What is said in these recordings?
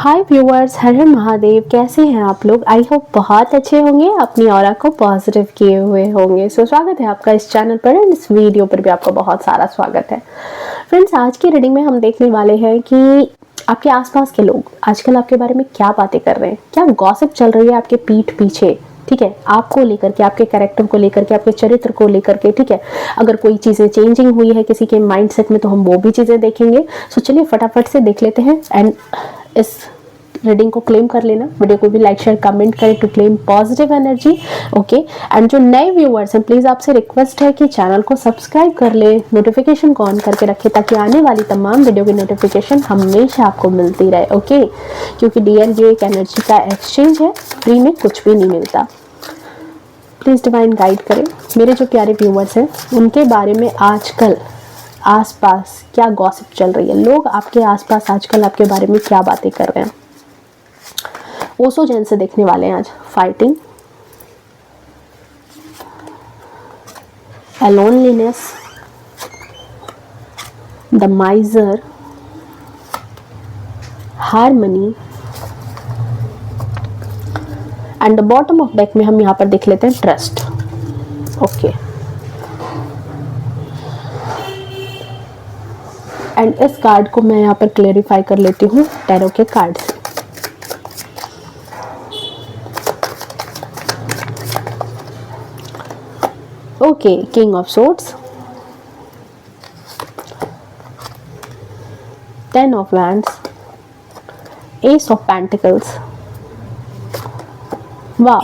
हाय viewers, हर हर महादेव। कैसे हैं आप लोग? आई होप बहुत अच्छे होंगे, अपनी ऑरा को पॉजिटिव किए हुए होंगे। स्वागत है आपका इस चैनल पर एंड इस वीडियो पर भी आपका बहुत सारा स्वागत है। फ्रेंड्स, आज की रीडिंग में हम देखने वाले हैं कि आपके आसपास के लोग आजकल आपके बारे में क्या बातें कर रहे हैं, क्या गॉसिप चल रही है आपके पीठ पीछे, ठीक है, आपको लेकर के, आपके कैरेक्टर को लेकर के, आपके चरित्र को लेकर के, ठीक है। अगर कोई चीज़ें चेंजिंग हुई है किसी के माइंडसेट में तो हम वो भी चीज़ें देखेंगे। सो चलिए फटाफट से देख लेते हैं एंड इस रीडिंग को क्लेम कर लेना। वीडियो को भी लाइक शेयर कमेंट करें to claim positive energy. Okay, and जो नए व्यूअर्स हैं प्लीज़ आपसे रिक्वेस्ट है कि चैनल को सब्सक्राइब कर ले, नोटिफिकेशन को ऑन करके रखें ताकि आने वाली तमाम वीडियो की नोटिफिकेशन हमेशा आपको मिलती रहे। ओके, क्योंकि डीएल ये एक एनर्जी का एक्सचेंज है, फ्री में कुछ भी नहीं मिलता। प्लीज़ डिवाइन गाइड करें मेरे जो प्यारे व्यूअर्स हैं, उनके बारे में आजकल आसपास क्या गॉसिप चल रही है, लोग आपके आसपास आजकल आपके बारे में क्या बातें कर रहे हैं। ओशो जैन से देखने वाले हैं आज। Fighting, loneliness, the miser, harmony and the bottom of deck में हम यहाँ पर देख लेते हैं ट्रस्ट। ओके, एंड इस कार्ड को मैं यहाँ पर क्लेरिफाई कर लेती हूँ टैरो के कार्ड से। Okay, king of swords, 10 of wands, S of pentacles, वाह,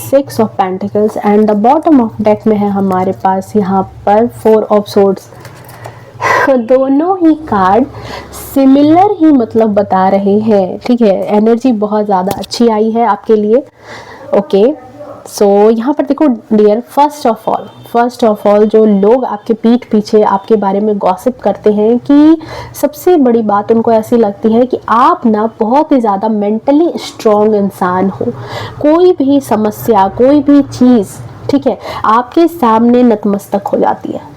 6 of pentacles and the bottom of deck में है हमारे पास यहाँ पर 4 ऑफ सोर्ड्स। दोनों ही कार्ड सिमिलर ही मतलब बता रहे हैं, ठीक है। एनर्जी बहुत ज़्यादा अच्छी आई है आपके लिए। ओके, सो यहाँ पर देखो डियर, फर्स्ट ऑफ ऑल जो लोग आपके पीठ पीछे आपके बारे में गॉसिप करते हैं कि सबसे बड़ी बात उनको ऐसी लगती है कि आप ना बहुत ही ज़्यादा मेंटली स्ट्रॉन्ग इंसान हो। कोई भी समस्या, कोई भी चीज़, ठीक है, आपके सामने नतमस्तक हो जाती है।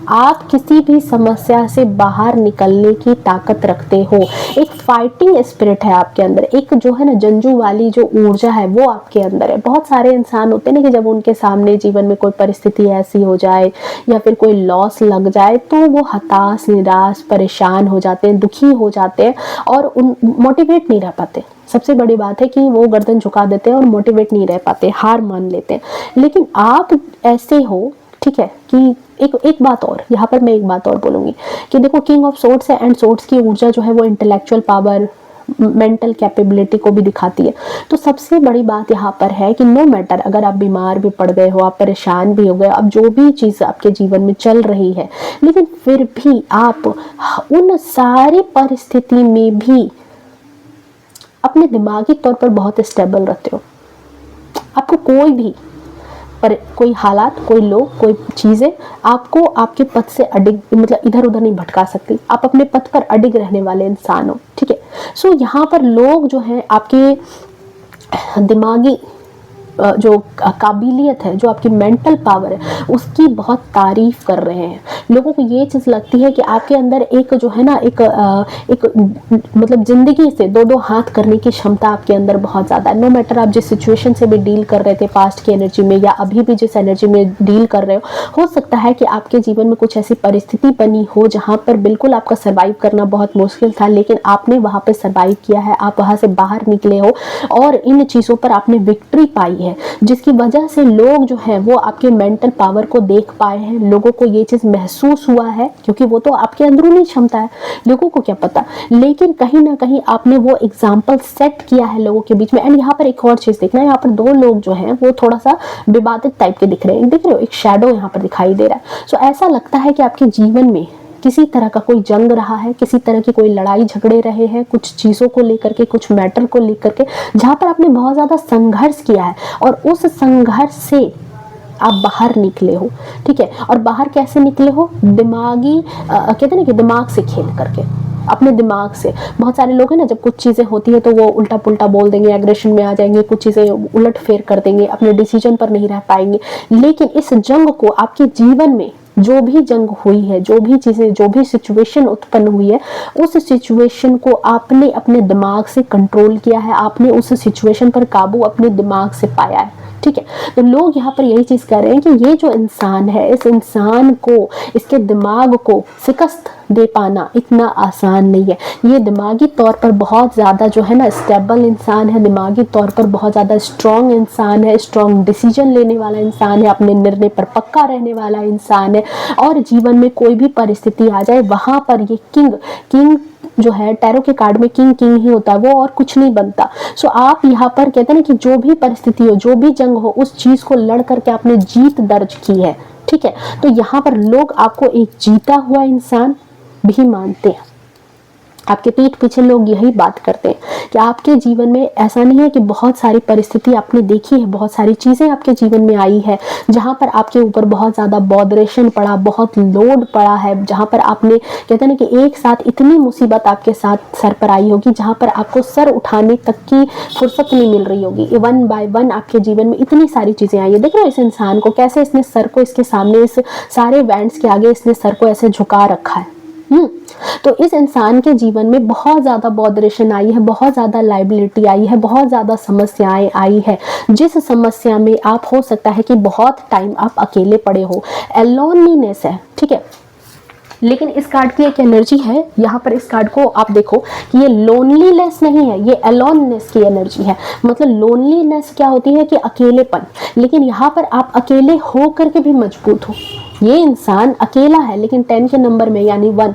आप किसी भी समस्या से बाहर निकलने की ताकत रखते हो। एक फाइटिंग स्पिरिट है आपके अंदर, एक जो है ना जंजू वाली जो ऊर्जा है वो आपके अंदर है। बहुत सारे इंसान होते हैं ना कि जब उनके सामने जीवन में कोई परिस्थिति ऐसी हो जाए या फिर कोई लॉस लग जाए तो वो हताश, निराश, परेशान हो जाते हैं, दुखी हो जाते हैं और उन मोटिवेट नहीं रह पाते। सबसे बड़ी बात है कि वो गर्दन झुका देते हैं और मोटिवेट नहीं रह पाते, हार मान लेते हैं। लेकिन आप ऐसे हो, ठीक है, कि एक बात और यहाँ पर मैं एक बात और बोलूँगी कि देखो किंग ऑफ सोर्ड्स है एंड सोर्ड्स की ऊर्जा जो है वो इंटेलेक्चुअल पावर, मेंटल कैपेबिलिटी को भी दिखाती है। तो सबसे बड़ी बात यहाँ पर है कि नो मैटर, अगर आप बीमार भी पड़ गए हो, आप परेशान भी हो गए, अब जो भी चीज़ आपके जीवन में चल रही है, लेकिन फिर भी आप उन सारी परिस्थिति में भी अपने दिमागी तौर पर बहुत स्टेबल रहते हो। आपको कोई भी पर कोई हालात, कोई लोग, कोई चीज़ें आपको आपके पथ से अडिग, मतलब इधर उधर नहीं भटका सकती। आप अपने पथ पर अडिग रहने वाले इंसान हो, ठीक है। सो यहाँ पर लोग जो हैं आपके दिमागी जो काबिलियत है, जो आपकी मेंटल पावर है, उसकी बहुत तारीफ कर रहे हैं। लोगों को ये चीज़ लगती है कि आपके अंदर एक जो है ना एक मतलब ज़िंदगी से दो हाथ करने की क्षमता आपके अंदर बहुत ज़्यादा है। नो मैटर आप जिस सिचुएशन से भी डील कर रहे थे पास्ट की एनर्जी में या अभी भी जिस एनर्जी में डील कर रहे हो सकता है कि आपके जीवन में कुछ ऐसी परिस्थिति बनी हो जहाँ पर बिल्कुल आपका सर्वाइव करना बहुत मुश्किल था, लेकिन आपने वहाँ पर सर्वाइव किया है, आप वहाँ से बाहर निकले हो और इन चीज़ों पर आपने विक्ट्री पाई है, जिसकी वजह से लोग जो है वो आपके मेंटल पावर को देख पाए हैं। लोगों को ये चीज़ महसूस हुआ है क्योंकि वो तो आपके अंदरूनी क्षमता है, लोगों को क्या पता, लेकिन कहीं ना कहीं आपने वो एग्जाम्पल सेट किया है लोगों के बीच में। एंड यहाँ पर एक और चीज़ देखना, यहाँ पर 2 लोग जो हैं वो थोड़ा सा विवादित टाइप के दिख रहे हैं, दिख रहे हो, एक शैडो यहाँ पर दिखाई दे रहा है। सो ऐसा लगता है कि आपके जीवन में किसी तरह का कोई जंग रहा है, किसी तरह की कोई लड़ाई झगड़े रहे हैं, कुछ चीज़ों को लेकर के, कुछ मैटर को लेकर के, जहाँ पर आपने बहुत ज़्यादा संघर्ष किया है और उस संघर्ष से आप बाहर निकले हो, ठीक है। और बाहर कैसे निकले हो? दिमागी कहते हैं ना कि दिमाग से खेल करके, अपने दिमाग से। बहुत सारे लोग हैं ना, जब कुछ चीज़ें होती है तो वो उल्टा पुल्टा बोल देंगे, एग्रेशन में आ जाएंगे, कुछ चीज़ें उलट फेर कर देंगे, अपने डिसीजन पर नहीं रह पाएंगे। लेकिन इस जंग को आपके जीवन में जो भी जंग हुई है, जो भी चीजें, जो भी सिचुएशन उत्पन्न हुई है, उस सिचुएशन को आपने अपने दिमाग से कंट्रोल किया है, आपने उस सिचुएशन पर काबू अपने दिमाग से पाया है। ठीक है, तो लोग यहाँ पर यही चीज कर रहे हैं कि ये जो इंसान है, इस इंसान को, इसके दिमाग को शिकस्त दे पाना इतना आसान नहीं है। ये दिमागी तौर पर बहुत ज़्यादा जो है ना स्टेबल इंसान है, दिमागी तौर पर बहुत ज़्यादा स्ट्रॉन्ग इंसान है, स्ट्रॉन्ग डिसीजन लेने वाला इंसान है, अपने निर्णय पर पक्का रहने वाला इंसान है, और जीवन में कोई भी परिस्थिति आ जाए वहाँ पर ये किंग जो है, टैरो के कार्ड में किंग ही होता है, वो और कुछ नहीं बनता। सो आप यहाँ पर कहते हैं ना कि जो भी परिस्थिति हो, जो भी जंग हो, उस चीज को लड़ करके आपने जीत दर्ज की है। ठीक है, तो यहाँ पर लोग आपको एक जीता हुआ इंसान भी मानते हैं। आपके पीठ पीछे लोग यही बात करते हैं कि आपके जीवन में ऐसा नहीं है कि बहुत सारी परिस्थिति आपने देखी है, बहुत सारी चीजें आपके जीवन में आई है जहां पर आपके ऊपर बहुत ज्यादा बॉदरेशन पड़ा, बहुत लोड पड़ा है, जहां पर आपने कहते हैं ना कि एक साथ इतनी मुसीबत आपके साथ सर पर आई होगी जहां पर आपको सर उठाने तक की फुर्सत नहीं मिल रही होगी। वन बाय वन आपके जीवन में इतनी सारी चीजें आई है। देख रहे हो इस इंसान को, कैसे इसने सर को इसके सामने, इस सारे इवेंट्स के आगे इसने सर को ऐसे झुका रखा है। तो इस इंसान के जीवन में बहुत ज्यादा बॉदरेशन आई है, बहुत ज्यादा लाइबिलिटी आई है, बहुत ज्यादा समस्याएं आई है, जिस समस्या में आप हो सकता है कि बहुत टाइम आप अकेले पड़े हो, एलोनलीनेस है। ठीक है, लेकिन इस कार्ड की एक एनर्जी है यहाँ पर, इस कार्ड को आप देखो कि ये लोनलीनेस नहीं है, ये अलोननेस की एनर्जी है। मतलब लोनलीनेस क्या होती है कि अकेलेपन, लेकिन यहाँ पर आप अकेले हो करके भी मजबूत हो। ये इंसान अकेला है लेकिन 10 के नंबर में यानी 1,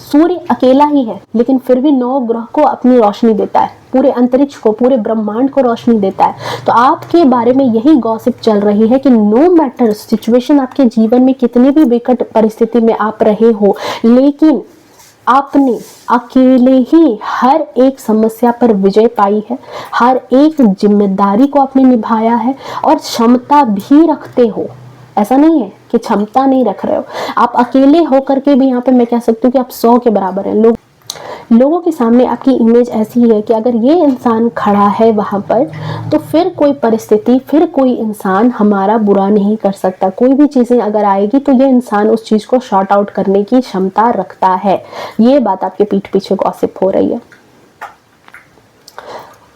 सूर्य अकेला ही है लेकिन फिर भी 9 ग्रह को अपनी रोशनी देता है, पूरे अंतरिक्ष को, पूरे ब्रह्मांड को रोशनी देता है। तो आपके बारे में यही गॉसिप चल रही है कि नो मैटर सिचुएशन, आपके जीवन में कितनी भी विकट परिस्थिति में आप रहे हो, लेकिन आपने अकेले ही हर एक समस्या पर विजय पाई है, हर एक जिम्मेदारी को आपने निभाया है, और क्षमता भी रखते हो। ऐसा नहीं है कि क्षमता नहीं रख रहे हो, आप अकेले होकर के भी यहाँ पे मैं कह सकती हूँ कि आप 100 के बराबर हैं। लोगों के सामने आपकी इमेज ऐसी है कि अगर ये इंसान खड़ा है वहां पर, तो फिर कोई परिस्थिति, फिर कोई इंसान हमारा बुरा नहीं कर सकता। कोई भी चीजें अगर आएगी तो ये इंसान उस चीज को शॉर्ट आउट करने की क्षमता रखता है। ये बात आपके पीठ पीछे गॉसिप हो रही है।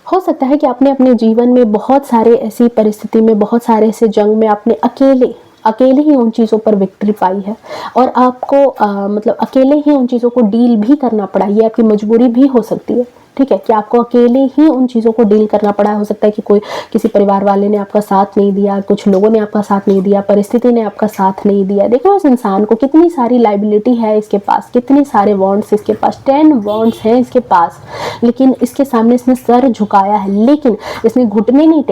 हो सकता है कि आपने अपने जीवन में बहुत सारे ऐसी परिस्थिति में, बहुत सारे ऐसे जंग में आपने अकेले ही उन चीज़ों पर विक्ट्री पाई है, और आपको मतलब अकेले ही उन चीज़ों को डील भी करना पड़ा। ये आपकी मजबूरी भी हो सकती है। ठीक है, कि आपको अकेले ही उन चीज़ों को डील करना पड़ा। हो सकता है कि किसी परिवार वाले ने आपका साथ नहीं दिया, कुछ लोगों ने आपका साथ नहीं दिया, परिस्थिति ने आपका साथ नहीं दिया। देखो उस इंसान को कितनी सारी लाइबिलिटी है इसके पास, कितने सारे वॉन्ट्स इसके पास, 10 वॉन्ट्स हैं इसके पास, लेकिन इसके सामने इसने सर झुकाया है, लेकिन इसने घुटने नहीं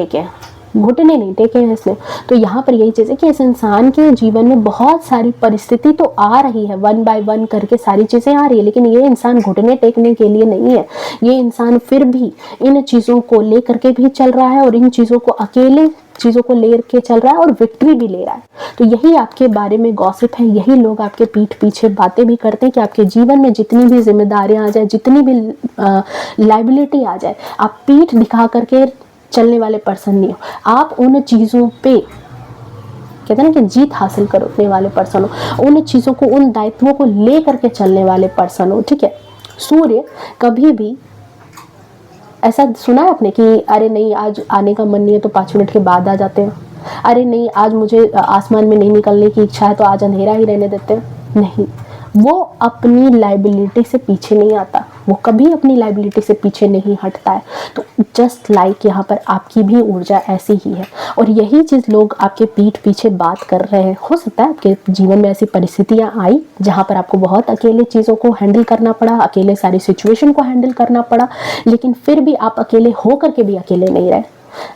टेके हैं इसने। तो यहाँ पर यही चीज़ है कि इस इंसान के जीवन में बहुत सारी परिस्थिति तो आ रही है, 1 बाय 1 करके सारी चीज़ें आ रही है, लेकिन ये इंसान घुटने टेकने के लिए नहीं है। ये इंसान फिर भी इन चीज़ों को लेकर के भी चल रहा है, और इन चीज़ों को अकेले चीज़ों को लेकर चल रहा है, और विक्ट्री भी ले रहा है। तो यही आपके बारे में गॉसिप है, यही लोग आपके पीठ पीछे बातें भी करते हैं कि आपके जीवन में जितनी भी जिम्मेदारियां आ जाए, जितनी भी लाइबिलिटी आ जाए, आप पीठ दिखा करके चलने वाले पर्सन नहीं हो। आप उन चीज़ों पे कहते हैं ना कि जीत हासिल करने वाले पर्सन हो, उन चीज़ों को, उन दायित्वों को ले करके चलने वाले पर्सन हो। ठीक है, सूर्य कभी भी ऐसा सुना है आपने कि अरे नहीं आज आने का मन नहीं है तो 5 मिनट के बाद आ जाते हैं, अरे नहीं आज मुझे आसमान में नहीं निकलने की इच्छा है तो आज अंधेरा ही रहने देते हैं। नहीं, वो अपनी लाइबिलिटी से पीछे नहीं आता, वो कभी अपनी लाइबिलिटी से पीछे नहीं हटता है। तो जस्ट लाइक यहाँ पर आपकी भी ऊर्जा ऐसी ही है, और यही चीज़ लोग आपके पीठ पीछे बात कर रहे हैं। हो सकता है आपके जीवन में ऐसी परिस्थितियाँ आई जहाँ पर आपको बहुत अकेले चीज़ों को हैंडल करना पड़ा, अकेले सारी सिचुएशन को हैंडल करना पड़ा, लेकिन फिर भी आप अकेले हो करके भी अकेले नहीं रहे,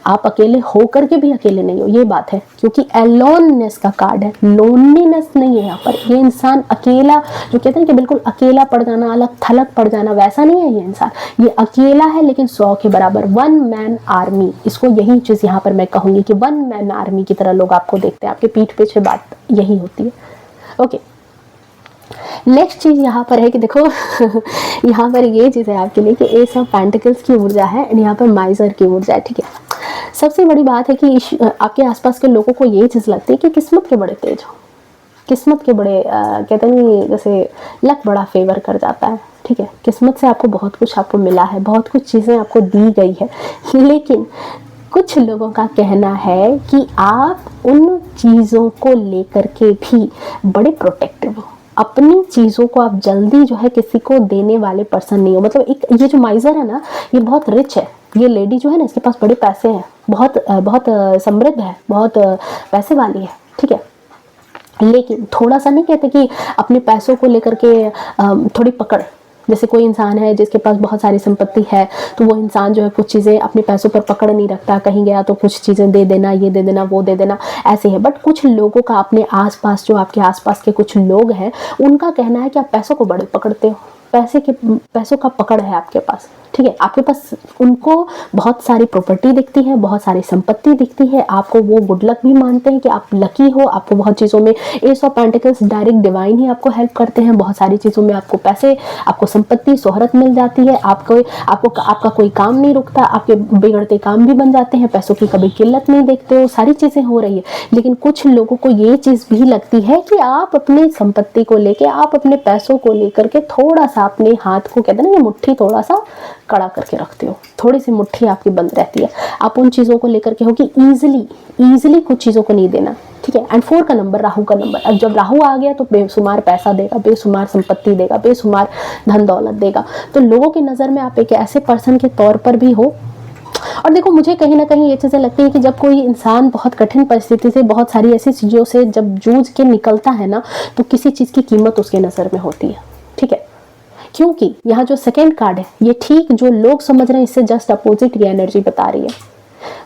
आप अकेले हो करके भी अकेले नहीं हो। ये बात है, क्योंकि एलोननेस का कार्ड है, लोनलीनेस नहीं है यहाँ पर। ये इंसान अकेला, जो कहते हैं कि बिल्कुल अकेला पड़ जाना, अलग थलग पड़ जाना, वैसा नहीं है ये इंसान। ये अकेला है लेकिन 100 के बराबर, 1 मैन आर्मी। इसको यही चीज़ यहाँ पर मैं कहूँगी कि 1 मैन आर्मी की तरह लोग आपको देखते हैं, आपके पीठ पीछे बात यही होती है। ओके, नेक्स्ट चीज यहाँ पर है कि देखो यहाँ पर ये चीज है आपके लिए कि एस ऑफ पेंटिकल्स की ऊर्जा है, एंड यहाँ पर माइजर की ऊर्जा है। ठीक है, सबसे बड़ी बात है कि आपके आसपास के लोगों को ये चीज लगती है कि किस्मत के बड़े तेज हो, किस्मत के बड़े कहते नहीं जैसे लक बड़ा फेवर कर जाता है, ठीक है। किस्मत से आपको बहुत कुछ आपको मिला है, बहुत कुछ चीज़ें आपको दी गई है, लेकिन कुछ लोगों का कहना है कि आप उन चीज़ों को लेकर के भी बड़े प्रोटेक्टिव हो। अपनी चीज़ों को आप जल्दी जो है किसी को देने वाले पर्सन नहीं हो। मतलब एक ये जो माइजर है ना, ये बहुत रिच है, ये लेडी जो है ना, इसके पास बड़े पैसे हैं, बहुत बहुत समृद्ध है, बहुत पैसे वाली है, ठीक है। लेकिन थोड़ा सा नहीं कहते कि अपने पैसों को लेकर के थोड़ी पकड़, जैसे कोई इंसान है जिसके पास बहुत सारी संपत्ति है, तो वो इंसान जो है कुछ चीज़ें अपने पैसों पर पकड़ नहीं रखता, कहीं गया तो कुछ चीज़ें दे देना, ये दे देना, वो दे देना, ऐसे है। बट कुछ लोगों का अपने आसपास, जो आपके आसपास के कुछ लोग हैं, उनका कहना है कि आप पैसों को बड़े पकड़ते हो, पैसों का पकड़ है आपके पास, ठीक है। आपके पास उनको बहुत सारी प्रॉपर्टी दिखती है, बहुत सारी संपत्ति दिखती है, आपको वो गुड लक भी मानते हैं कि आप लकी हो, आपको बहुत चीज़ों में ace of pentacles direct divine ही आपको हेल्प करते हैं, बहुत सारी चीज़ों में आपको पैसे, आपको संपत्ति, शोहरत मिल जाती है, आपका कोई काम नहीं रुकता, आपके बिगड़ते काम भी बन जाते हैं, पैसों की कभी किल्लत नहीं देखते हो, सारी चीज़ें हो रही है। लेकिन कुछ लोगों को ये चीज़ भी लगती है कि आप अपनी संपत्ति को लेके, आप अपने पैसों को लेकर के थोड़ा सा अपने हाथ को, कहते हैं ना, ये मुट्ठी थोड़ा सा कड़ा करके रखते हो, थोड़ी सी मुट्ठी आपकी बंद रहती है। आप उन चीज़ों को लेकर के हो कि ईजिली कुछ चीज़ों को नहीं देना, ठीक है। एंड 4 का नंबर राहु का नंबर, अब जब राहु आ गया तो बेशुमार पैसा देगा, बेशुमार संपत्ति देगा, बेशुमार धन दौलत देगा। तो लोगों की नज़र में आप एक ऐसे पर्सन के तौर पर भी हो। और देखो, मुझे कहीं ना कहीं ये चीज़ें लगती है कि जब कोई इंसान बहुत कठिन परिस्थिति से, बहुत सारी ऐसी चीज़ों से जब जूझ के निकलता है ना, तो किसी चीज़ की कीमत उसके नज़र में होती है, ठीक है। क्योंकि यहाँ जो सेकेंड कार्ड है, ये ठीक जो लोग समझ रहे हैं इससे जस्ट अपोजिट ये एनर्जी बता रही है।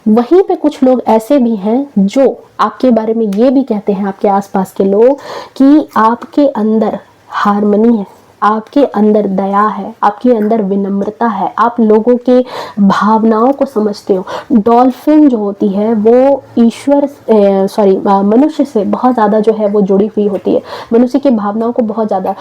वहीं पे कुछ लोग ऐसे भी हैं जो आपके बारे में ये भी कहते हैं, आपके आसपास के लोग, कि आपके अंदर हार्मनी है, आपके अंदर दया है, आपके अंदर विनम्रता है, आप लोगों के भावनाओं को समझते हो। डॉल्फिन जो होती है वो मनुष्य से बहुत ज़्यादा जो है वो जुड़ी हुई होती है, मनुष्य की भावनाओं को बहुत ज़्यादा,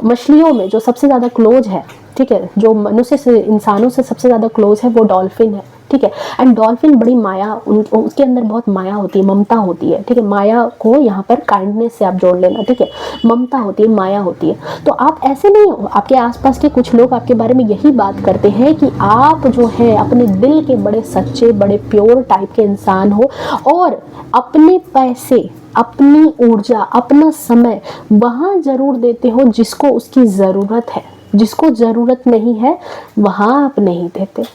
मछलियों में जो सबसे ज़्यादा क्लोज है, ठीक है, जो मनुष्य से, इंसानों से सबसे ज़्यादा क्लोज है, वो डॉल्फिन है, ठीक है। एंड डॉल्फिन बड़ी माया, उसके अंदर बहुत माया होती है, ममता होती है, ठीक है। माया को यहाँ पर काइंडनेस से आप जोड़ लेना, ठीक है। ममता होती है, माया होती है। तो आप ऐसे नहीं हो, आपके आसपास के कुछ लोग आपके बारे में यही बात करते हैं कि आप जो है अपने दिल के बड़े सच्चे, बड़े प्योर टाइप के इंसान हो, और अपने पैसे, अपनी ऊर्जा, अपना समय वहाँ जरूर देते हो जिसको उसकी ज़रूरत है, जिसको ज़रूरत नहीं है वहाँ आप नहीं देते।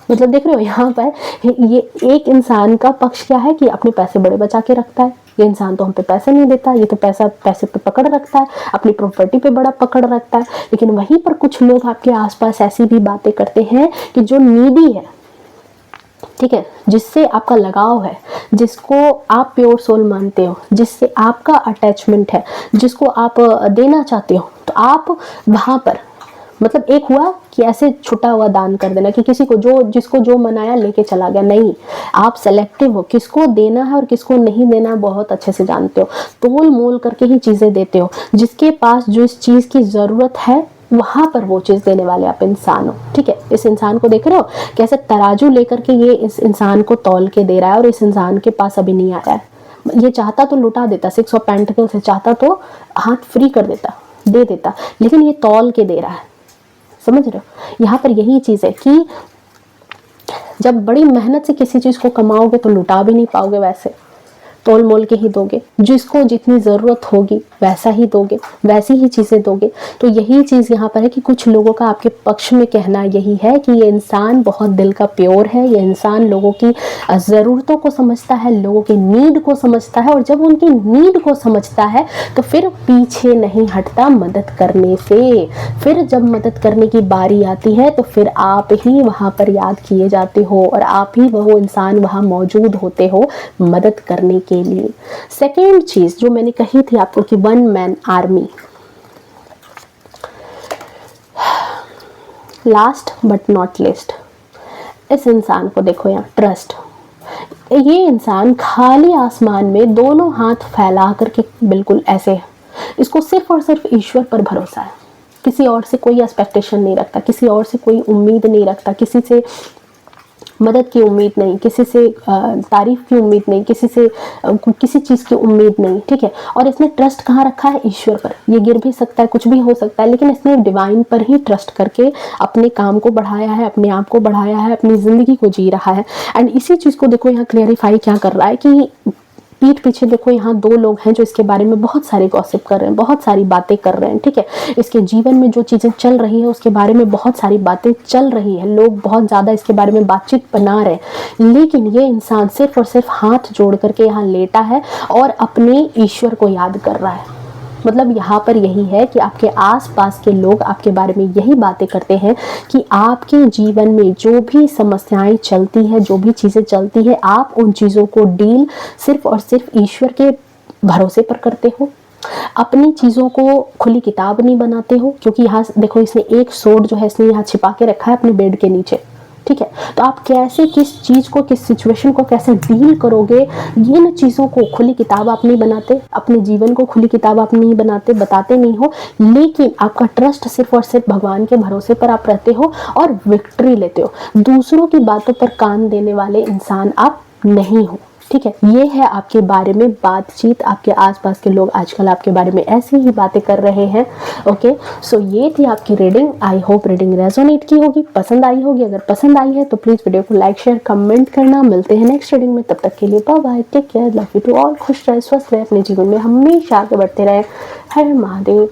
मतलब देख रहे हो यहाँ पर ये एक इंसान का पक्ष क्या है कि अपने पैसे बड़े बचा के रखता है, ये इंसान तो हम पे पैसे नहीं देता, ये तो पैसे पे पकड़ रखता है, अपनी प्रॉपर्टी पे बड़ा पकड़ रखता है। लेकिन वहीं पर कुछ लोग आपके आसपास ऐसी भी बातें करते हैं कि जो नीडी है, ठीक है, जिससे आपका लगाव है, जिसको आप प्योर सोल मानते हो, जिससे आपका अटैचमेंट है, जिसको आप देना चाहते हो, तो आप वहाँ पर, मतलब एक हुआ कि ऐसे छुटा हुआ दान कर देना कि किसी को जिसको जो मनाया लेके चला गया, नहीं। आप सेलेक्टिव हो, किसको देना है और किसको नहीं देना है बहुत अच्छे से जानते हो, तोल मोल करके ही चीज़ें देते हो। जिसके पास जो इस चीज़ की ज़रूरत है वहां पर वो चीज़ देने वाले आप इंसान हो, ठीक है। इस इंसान को देख रहे हो कैसे तराजू लेकर के ये इस इंसान को तौल के दे रहा है, और इस इंसान के पास अभी नहीं आया है। ये चाहता तो लुटा देता, 6 ऑफ पेंटिकल्स से चाहता तो हाथ फ्री कर देता, दे देता, लेकिन ये तौल के दे रहा है, समझ रहे हो। यहाँ पर यही चीज़ है कि जब बड़ी मेहनत से किसी चीज़ को कमाओगे तो लुटा भी नहीं पाओगे, वैसे तोल मोल के ही दोगे, जिसको जितनी ज़रूरत होगी वैसा ही दोगे, वैसी ही चीज़ें दोगे। तो यही चीज़ यहाँ पर है कि कुछ लोगों का आपके पक्ष में कहना यही है कि ये इंसान बहुत दिल का प्योर है, ये इंसान लोगों की ज़रूरतों को समझता है, लोगों के नीड को समझता है, और जब उनकी नीड को समझता है तो फिर पीछे नहीं हटता मदद करने से। फिर जब मदद करने की बारी आती है तो फिर आप ही वहाँ पर याद किए जाते हो, और आप ही वो इंसान वहाँ मौजूद होते हो मदद करने के लिए। सेकेंड चीज जो मैंने कही थी आपको कि 1 man army, last but not list, इस इंसान को देखो यहाँ, ट्रस्ट। ये इंसान खाली आसमान में दोनों हाथ फैला करके बिल्कुल ऐसे है, इसको सिर्फ और सिर्फ ईश्वर पर भरोसा है, किसी और से कोई एक्सपेक्टेशन नहीं रखता, किसी और से कोई उम्मीद नहीं रखता, किसी से मदद की उम्मीद नहीं, किसी से तारीफ की उम्मीद नहीं, किसी से किसी चीज़ की उम्मीद नहीं, ठीक है। और इसने ट्रस्ट कहाँ रखा है? ईश्वर पर। ये गिर भी सकता है, कुछ भी हो सकता है, लेकिन इसने डिवाइन पर ही ट्रस्ट करके अपने काम को बढ़ाया है, अपने आप को बढ़ाया है, अपनी ज़िंदगी को जी रहा है। एंड इसी चीज़ को देखो यहाँ क्लियरिफाई क्या कर रहा है कि पीठ पीछे देखो यहाँ दो लोग हैं जो इसके बारे में बहुत सारे गॉसिप कर रहे हैं, बहुत सारी बातें कर रहे हैं, ठीक है। इसके जीवन में जो चीज़ें चल रही है उसके बारे में बहुत सारी बातें चल रही है, लोग बहुत ज़्यादा इसके बारे में बातचीत बना रहे हैं, लेकिन ये इंसान सिर्फ और सिर्फ हाथ जोड़ करके यहाँ लेटा है और अपने ईश्वर को याद कर रहा है। मतलब यहाँ पर यही है कि आपके आसपास के लोग आपके बारे में यही बातें करते हैं कि आपके जीवन में जो भी समस्याएं चलती है, जो भी चीज़ें चलती है, आप उन चीज़ों को डील सिर्फ और सिर्फ ईश्वर के भरोसे पर करते हो। अपनी चीज़ों को खुली किताब नहीं बनाते हो, क्योंकि यहाँ देखो इसने एक सोड जो है इसने यहाँ छिपा के रखा है अपने बेड के नीचे, ठीक है। तो आप कैसे किस चीज़ को, किस सिचुएशन को कैसे डील करोगे, इन चीज़ों को खुली किताब आप नहीं बनाते, अपने जीवन को खुली किताब आप नहीं बनाते, बताते नहीं हो, लेकिन आपका ट्रस्ट सिर्फ और सिर्फ भगवान के भरोसे पर आप रहते हो और विक्ट्री लेते हो। दूसरों की बातों पर कान देने वाले इंसान आप नहीं हो, ठीक है। ये है आपके बारे में बातचीत, आपके आसपास के लोग आजकल आपके बारे में ऐसी ही बातें कर रहे हैं। ओके, सो ये थी आपकी reading. I hope reading resonate की होगी, पसंद आई होगी। अगर पसंद आई है तो प्लीज़ वीडियो को लाइक शेयर कमेंट करना। मिलते हैं नेक्स्ट रीडिंग में, तब तक के लिए bye bye, take care, love you to all. खुश रहे, स्वस्थ रहे, अपने जीवन में हमेशा आगे बढ़ते रहे। हर महादेव।